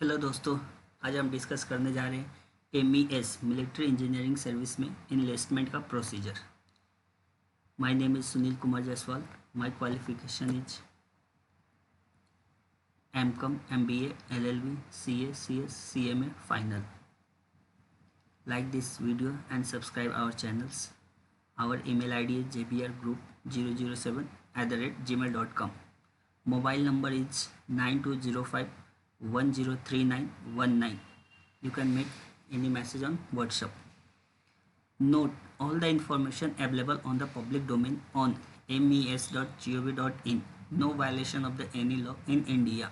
Hello दोस्तों। आज हम डिस्कस करने जा रहे हैं MES मिलिट्री इंजीनियरिंग सर्विस में इनलिस्टमेंट का procedure. My name is Sunil Kumar Jaiswal. My qualification is MCOM MBA LLB CA CS CMA final. Like this video and subscribe our channels. Our email ID is jbrgroup007@gmail.com. Mobile number is 9205103919. You can make any message on WhatsApp. Note: all the information available on the public domain on mes.gov.in. No violation of any law in India.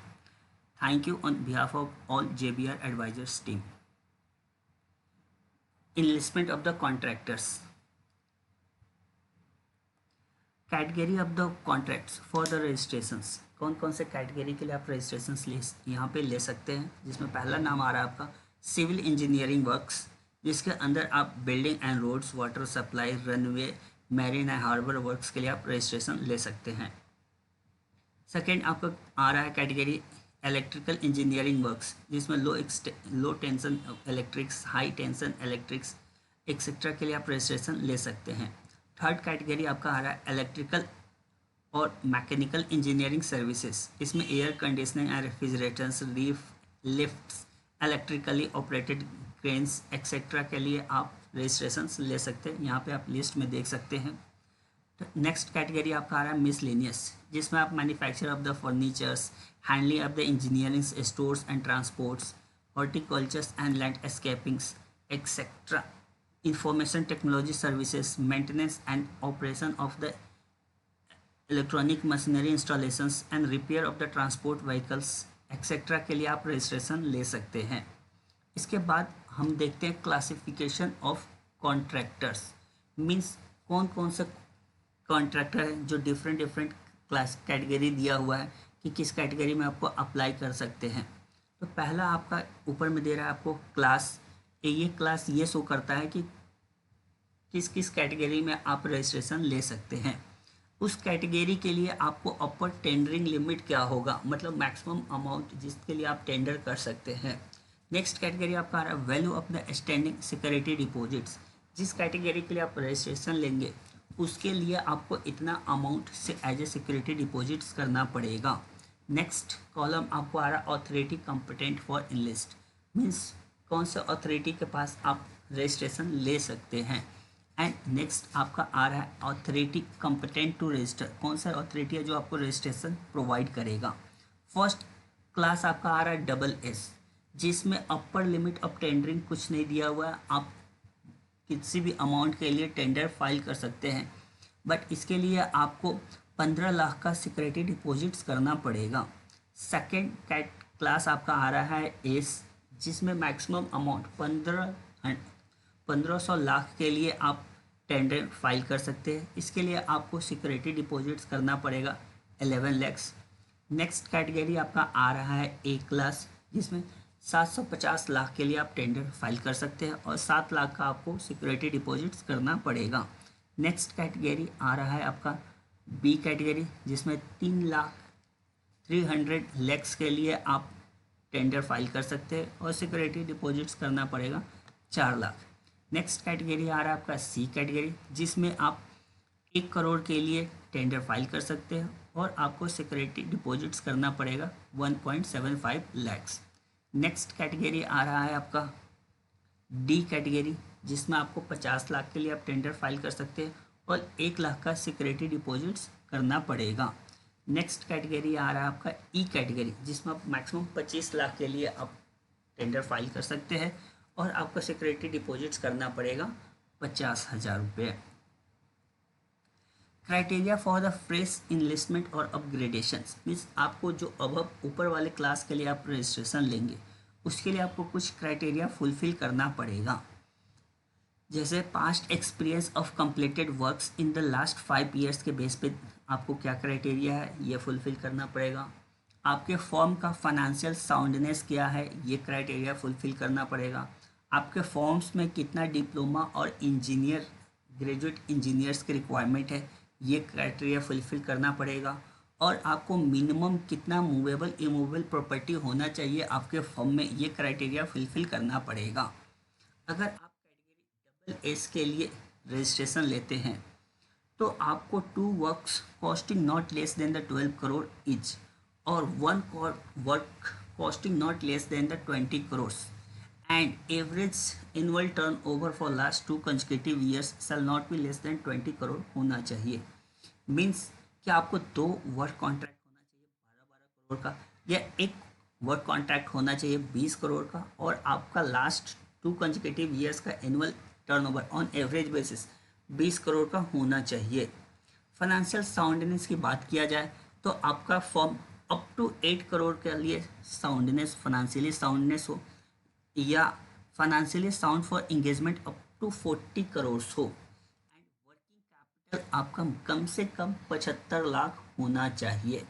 Thank you on behalf of all JBR advisors team. Enlistment of the contractors. Category of the contracts for the registrations. कौन कौन से category के लिए आप registrations यहाँ पे ले सकते हैं, जिसमें पहला नाम आ रहा है आपका सिविल इंजीनियरिंग वर्क्स, जिसके अंदर आप building and roads, water supply, runway, marine and harbour works के लिए आप रजिस्ट्रेशन ले सकते हैं। सेकेंड आपका आ रहा है कैटेगरी इलेक्ट्रिकल इंजीनियरिंग वर्क्स, जिसमें low tension electrics, high tension electrics etcetera के लिए आप रजिस्ट्रेशन ले सकते हैं। थर्ड कैटेगरी आपका आ रहा है इलेक्ट्रिकल और मैकेनिकल इंजीनियरिंग सर्विसेज। इसमें air conditioning and refrigerators, lifts, electrically operated cranes etcetera के लिए आप रजिस्ट्रेशन ले सकते हैं। यहाँ पे आप लिस्ट में देख सकते हैं। नेक्स्ट कैटेगरी आपका आ रहा है मिसलेनियस, जिसमें आप manufacture of the furnitures, handling of the engineering stores and transports, horticultures and landscapings etcetera, information technology services, maintenance and operation of the electronic machinery installations and repair of the transport vehicles etc. के लिए आप registration ले सकते हैं। इसके बाद हम देखते हैं क्लासिफिकेशन ऑफ कॉन्ट्रैक्टर्स। मीन्स कौन कौन से कॉन्ट्रैक्टर है जो डिफरेंट क्लास कैटेगरी दिया हुआ है कि किस कैटेगरी में आपको अप्लाई कर सकते हैं। तो पहला आपका ऊपर में दे रहा है आपको क्लास। ये क्लास ये शो करता है कि किस किस कैटेगरी में आप रजिस्ट्रेशन ले सकते हैं। उस कैटेगरी के लिए आपको अपर टेंडरिंग लिमिट क्या होगा, मतलब मैक्सिमम अमाउंट जिसके लिए आप टेंडर कर सकते हैं। नेक्स्ट कैटेगरी आपका आ रहा है value of the standing security deposits. जिस कैटेगरी के लिए आप रजिस्ट्रेशन लेंगे उसके लिए आपको इतना अमाउंट से एज ए सिक्योरिटी डिपॉजिट्स करना पड़ेगा। नेक्स्ट कॉलम आपको आ रहा है authority competent for enlist. Means कौन सा अथॉरिटी के पास आप रजिस्ट्रेशन ले सकते हैं। एंड नेक्स्ट आपका आ रहा है अथॉरिटी कॉम्पिटेंट टू रजिस्टर। कौन सा अथॉरिटी है जो आपको रजिस्ट्रेशन प्रोवाइड करेगा। फर्स्ट क्लास आपका आ रहा है SS, जिसमें अपर लिमिट ऑफ टेंडरिंग कुछ नहीं दिया हुआ है। आप किसी भी अमाउंट के लिए टेंडर फाइल कर सकते हैं, बट इसके लिए आपको 15 लाख का सिक्योरिटी डिपॉजिट्स करना पड़ेगा। सेकेंड क्लास आपका आ रहा है S, जिसमें मैक्सिमम अमाउंट 1500 लाख के लिए आप टेंडर फाइल कर सकते हैं। इसके लिए आपको सिक्योरिटी डिपॉजिट्स करना पड़ेगा 11 लाख। नेक्स्ट कैटेगरी आपका आ रहा है A क्लास, जिसमें 750 लाख के लिए आप टेंडर फाइल कर सकते हैं और 7 लाख का आपको सिक्योरिटी डिपॉजिट्स करना पड़ेगा। नेक्स्ट कैटेगरी आ रहा है आपका B कैटेगरी, जिसमें 300 लाख के लिए आप टेंडर फाइल कर सकते हैं और सिक्योरिटी डिपॉजिट्स करना पड़ेगा 4 लाख। नेक्स्ट कैटेगरी आ रहा है आपका C कैटेगरी, जिसमें आप 1 करोड़ के लिए टेंडर फाइल कर सकते हैं और आपको सिक्योरिटी डिपॉजिट्स करना पड़ेगा 1.75 लाख। नेक्स्ट कैटेगरी आ रहा है आपका D कैटेगरी, जिसमें आपको 50 लाख के लिए आप टेंडर फाइल कर सकते हैं और 1 लाख का सिक्योरिटी डिपॉजिट्स करना पड़ेगा। नेक्स्ट कैटेगरी आ रहा है आपका E कैटेगरी, जिसमें आप मैक्सिमम 25 लाख के लिए आप टेंडर फाइल कर सकते हैं और आपको सिक्योरिटी डिपॉजिट्स करना पड़ेगा 50,000 रुपये। Criteria for the fresh enlistment और अपग्रेडेशंस। मीन्स आपको जो अब ऊपर वाले क्लास के लिए आप रजिस्ट्रेशन लेंगे उसके लिए आपको कुछ क्राइटेरिया फुलफिल करना पड़ेगा। जैसे past experience of completed works in the last 5 years के बेस पे आपको क्या क्राइटेरिया है ये फुलफिल करना पड़ेगा। आपके फॉर्म का फाइनेंशियल साउंडनेस क्या है ये क्राइटेरिया फुलफिल करना पड़ेगा। आपके फॉर्म्स में कितना डिप्लोमा और इंजीनियर ग्रेजुएट इंजीनियर्स की रिक्वायरमेंट है ये क्राइटेरिया फुलफिल करना पड़ेगा। और आपको मिनिमम कितना मूवेबल इमूवेबल प्रॉपर्टी होना चाहिए आपके फर्म में, ये क्राइटेरिया फुलफिल करना पड़ेगा। अगर आप कैटेगरी डबल एस के लिए रजिस्ट्रेशन लेते हैं तो आपको 2 works costing not less than the 12 crore etch और 1 work costing not less than the 20 crore and average annual turn over for last 2 consecutive years shall not be less than 20 crore होना चाहिए। Means कि आपको 2 वर्क कॉन्ट्रैक्ट होना चाहिए 12-12 करोड़ का, या एक वर्क कॉन्ट्रैक्ट होना चाहिए 20 करोड़ का, और आपका लास्ट 2 consecutive years का annual turnover on average basis 20 crore का होना चाहिए। फाइनेंशियल साउंडनेस की बात किया जाए तो आपका फॉर्म अप टू 8 करोड़ के लिए साउंडनेस, फाइनेंशियली साउंडनेस हो, या financially sound for engagement up to 40 crore हो, एंड वर्किंग कैपिटल आपका कम से कम 75 लाख होना चाहिए।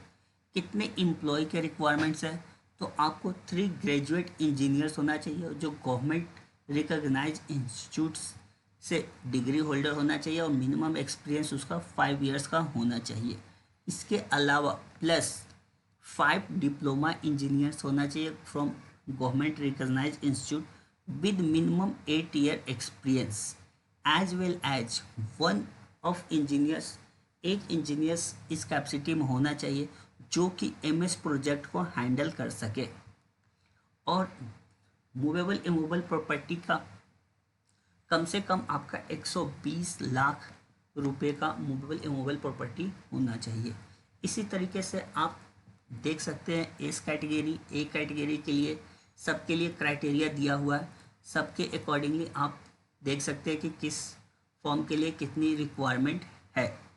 कितने एम्प्लॉय के रिक्वायरमेंट्स है, तो आपको 3 ग्रेजुएट इंजीनियर्स होना चाहिए जो गवर्नमेंट रिकॉग्नाइज इंस्टीट्यूट्स से डिग्री होल्डर होना चाहिए और मिनिमम एक्सपीरियंस उसका 5 इयर्स का होना चाहिए। इसके अलावा प्लस 5 डिप्लोमा इंजीनियर्स होना चाहिए from government recognise institute with minimum 8 year experience, as well as one of engineers, एक इंजीनियर्स इस कैपेसिटी में होना चाहिए जो कि एमएस प्रोजेक्ट को हैंडल कर सके। और मूवेबल इमूवेबल प्रॉपर्टी का कम से कम आपका 120 लाख रुपए का मूवेबल इमूवेबल प्रॉपर्टी होना चाहिए। इसी तरीके से आप देख सकते हैं इस कैटेगरी ए कैटेगरी के लिए सबके लिए क्राइटेरिया दिया हुआ है, सबके अकॉर्डिंगली आप देख सकते हैं कि किस फॉर्म के लिए कितनी रिक्वायरमेंट है।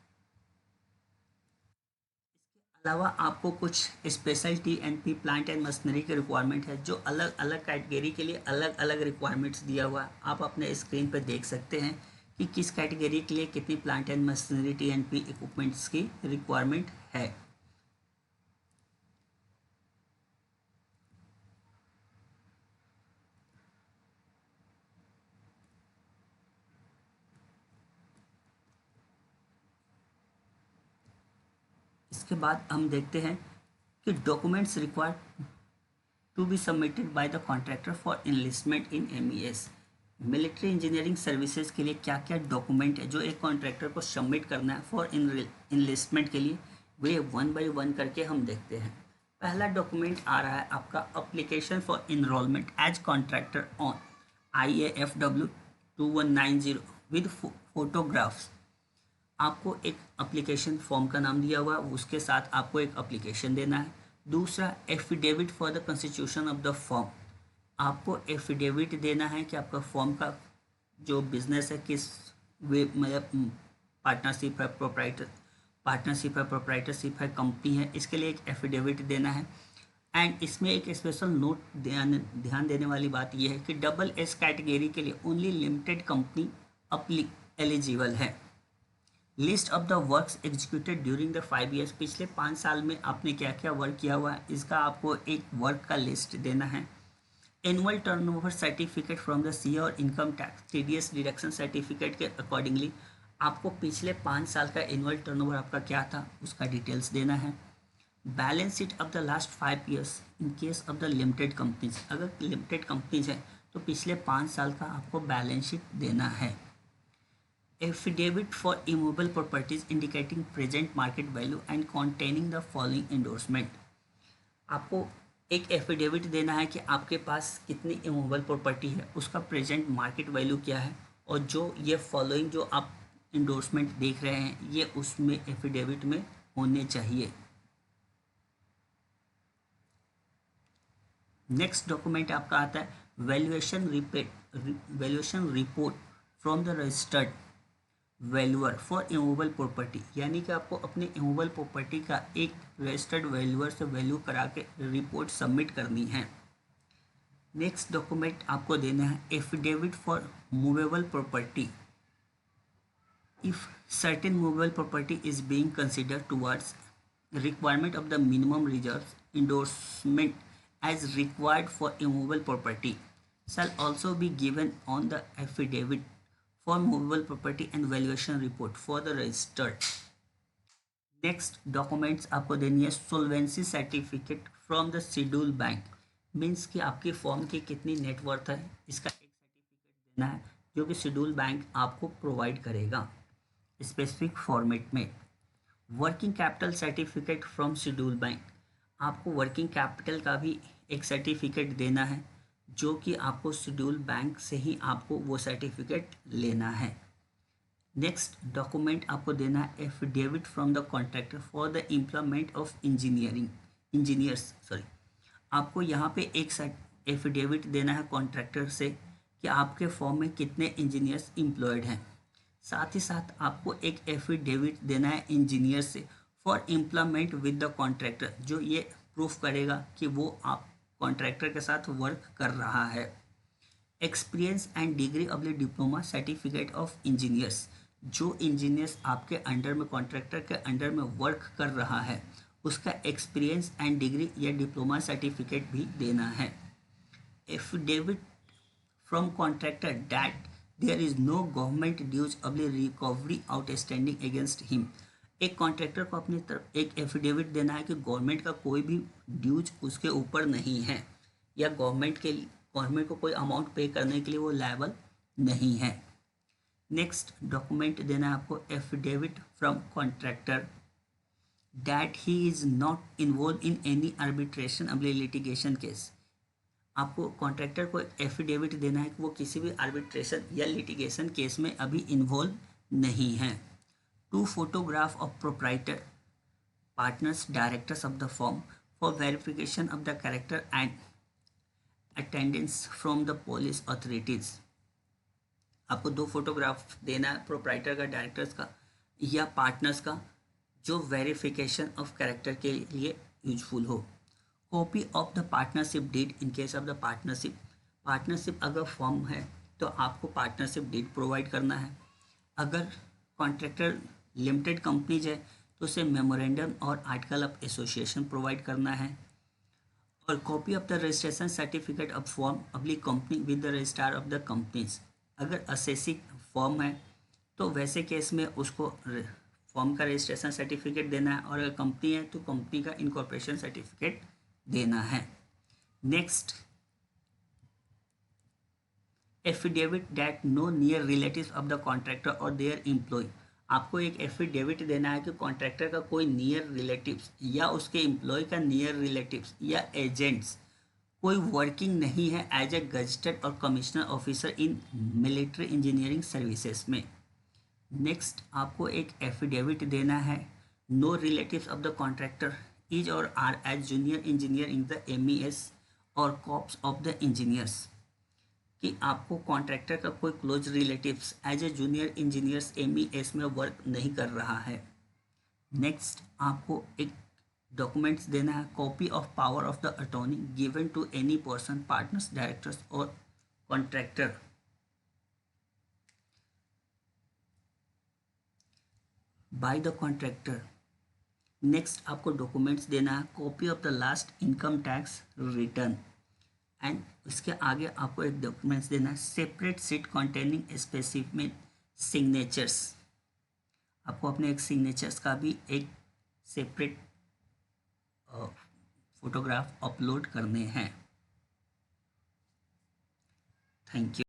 अलावा आपको कुछ स्पेशल टी&पी प्लांट एंड मशीनरी के रिक्वायरमेंट है जो अलग अलग कैटेगरी के लिए अलग अलग रिक्वायरमेंट्स दिया हुआ है। आप अपने स्क्रीन पर देख सकते हैं कि किस कैटेगरी के लिए कितनी plant and machinery T and P equipments की रिक्वायरमेंट है। इसके बाद हम देखते हैं कि documents required to be submitted by the contractor for enlistment in MES. Military engineering services के लिए क्या क्या डॉक्यूमेंट है जो एक कॉन्ट्रैक्टर को सबमिट करना है फॉर इनलिस्टमेंट के लिए, वे 1 बाय 1 करके हम देखते हैं। पहला डॉक्यूमेंट आ रहा है आपका application for enrolment as contractor on IAFW 2190 with photographs. आपको एक एप्लीकेशन फॉर्म का नाम दिया हुआ है, उसके साथ आपको एक एप्लीकेशन देना है। दूसरा affidavit for the constitution of the form, आपको एफिडेविट देना है कि आपका फॉर्म का जो बिजनेस है किस वे मतलब पार्टनरशिप है प्रोप्राइटरशिप है कंपनी है, इसके लिए एक एफिडेविट देना है। एंड इसमें एक स्पेशल नोट ध्यान देने वाली बात यह है कि डबल एस कैटेगरी के लिए ओनली लिमिटेड कंपनी एलिजिबल है। List of the works executed during the 5 years, पिछले 5 साल में आपने क्या क्या वर्क किया हुआ है इसका आपको एक वर्क का लिस्ट देना है। Annual turnover certificate from the CA और income tax TDS deduction certificate के अकॉर्डिंगली आपको पिछले 5 साल का एनुअल टर्नओवर आपका क्या था उसका डिटेल्स देना है। Balance sheet of the last 5 years in case of the limited companies, अगर लिमिटेड कंपनीज है तो पिछले 5 साल का आपको बैलेंस शीट देना है। Affidavit for immovable properties indicating present market value and containing the following endorsement, आपको एक एफिडेविट देना है कि आपके पास कितनी इमूवेबल प्रॉपर्टी है, उसका प्रेजेंट मार्केट वैल्यू क्या है, और जो ये फॉलोइंग जो आप इंडोर्समेंट देख रहे हैं ये उसमें एफिडेविट में होने चाहिए। नेक्स्ट डॉक्यूमेंट आपका आता है valuation report from the registered valuer for immovable property, यानी कि आपको अपने इमूवेबल प्रॉपर्टी का एक रजिस्टर्ड वैल्यूअर से वैल्यू करा के रिपोर्ट सबमिट करनी है। नेक्स्ट डॉक्यूमेंट आपको देना है affidavit for movable property if certain movable property is being considered towards requirement of the minimum reserve endorsement as required for immovable property shall also be given on the affidavit for movable property and valuation report for the registered. Next documents आपको देनी है solvency certificate from the schedule bank, means कि आपकी form की कितनी net worth है इसका एक सर्टिफिकेट देना है जो कि शेड्यूल बैंक आपको प्रोवाइड करेगा स्पेसिफिक फॉर्मेट में। Working capital certificate from schedule bank, आपको वर्किंग कैपिटल का भी एक सर्टिफिकेट देना है जो कि आपको शेड्यूल बैंक से ही आपको वो सर्टिफिकेट लेना है। नेक्स्ट डॉक्यूमेंट आपको देना है affidavit from the contractor for the employment of engineers sorry, आपको यहाँ पे एक एफिडेविट देना है कॉन्ट्रैक्टर से कि आपके फॉर्म में कितने इंजीनियर्स एम्प्लॉयड हैं। साथ ही साथ आपको एक एफिडेविट देना है इंजीनियर से for employment with the contractor, जो ये प्रूफ करेगा कि वो आप कॉन्ट्रैक्टर के साथ वर्क कर रहा है। Experience and degree of the diploma certificate of engineers, जो इंजीनियर्स आपके अंडर में कॉन्ट्रैक्टर के अंडर में वर्क कर रहा है उसका एक्सपीरियंस एंड डिग्री या डिप्लोमा सर्टिफिकेट भी देना है। Affidavit from contractor that there is no government dues of the recovery outstanding against him, एक कॉन्ट्रैक्टर को अपनी तरफ एक एफिडेविट देना है कि गवर्नमेंट का कोई भी ड्यूज उसके ऊपर नहीं है या गवर्नमेंट को कोई अमाउंट पे करने के लिए वो लायबल नहीं है। नेक्स्ट डॉक्यूमेंट देना है आपको affidavit from contractor that he is not involve in any arbitration of litigation case, आपको कॉन्ट्रैक्टर को एफिडेविट देना है कि वो किसी भी आर्बिट्रेशन या लिटिगेशन केस में अभी इन्वॉल्व नहीं है। 2 photograph of proprietor partners directors of the form for verification of the character and attendance from the police authorities, आपको 2 फोटोग्राफ देना है प्रोप्राइटर का, डायरेक्टर्स का या पार्टनर्स का, जो वेरिफिकेशन ऑफ कैरेक्टर के लिए यूजफुल हो। Copy of the partnership deed in case of the partnership अगर फॉर्म है तो आपको पार्टनरशिप डीड प्रोवाइड करना है। अगर कॉन्ट्रैक्टर लिमिटेड कंपनीज है तो उसे मेमोरेंडम और आर्टिकल ऑफ एसोसिएशन प्रोवाइड करना है। और copy of the registration certificate of form public company with the registrar of the companies, अगर असेसी फॉर्म है तो वैसे केस में उसको फॉर्म का रजिस्ट्रेशन सर्टिफिकेट देना है और अगर कंपनी है तो कंपनी का इनकॉर्पोरेशन सर्टिफिकेट देना है। Next affidavit that no near relatives of the contractor और देयर एम्प्लॉय, आपको एक एफिडेविट देना है कि कॉन्ट्रैक्टर का कोई नियर रिलेटिव्स या उसके एम्प्लॉय का नियर रिलेटिव्स या एजेंट्स कोई वर्किंग नहीं है एज ए गजटेड और commissioner officer in military engineering services में। नेक्स्ट आपको एक एफिडेविट देना है no relatives of the contractor is और are as junior engineer in the MES और कॉप्स ऑफ द इंजीनियर्स, कि आपको कॉन्ट्रैक्टर का कोई close relatives as a junior engineers MES में वर्क नहीं कर रहा है। नेक्स्ट आपको एक डॉक्यूमेंट्स देना है copy of power of the attorney given to any person partners directors और contractor by the contractor. Next आपको डॉक्यूमेंट्स देना है copy of the last income tax return and उसके आगे आपको एक डॉक्यूमेंट्स देना है separate sheet containing specific signatures, आपको अपने एक सिग्नेचर्स का भी एक सेपरेट फोटोग्राफ अपलोड करने हैं। Thank you.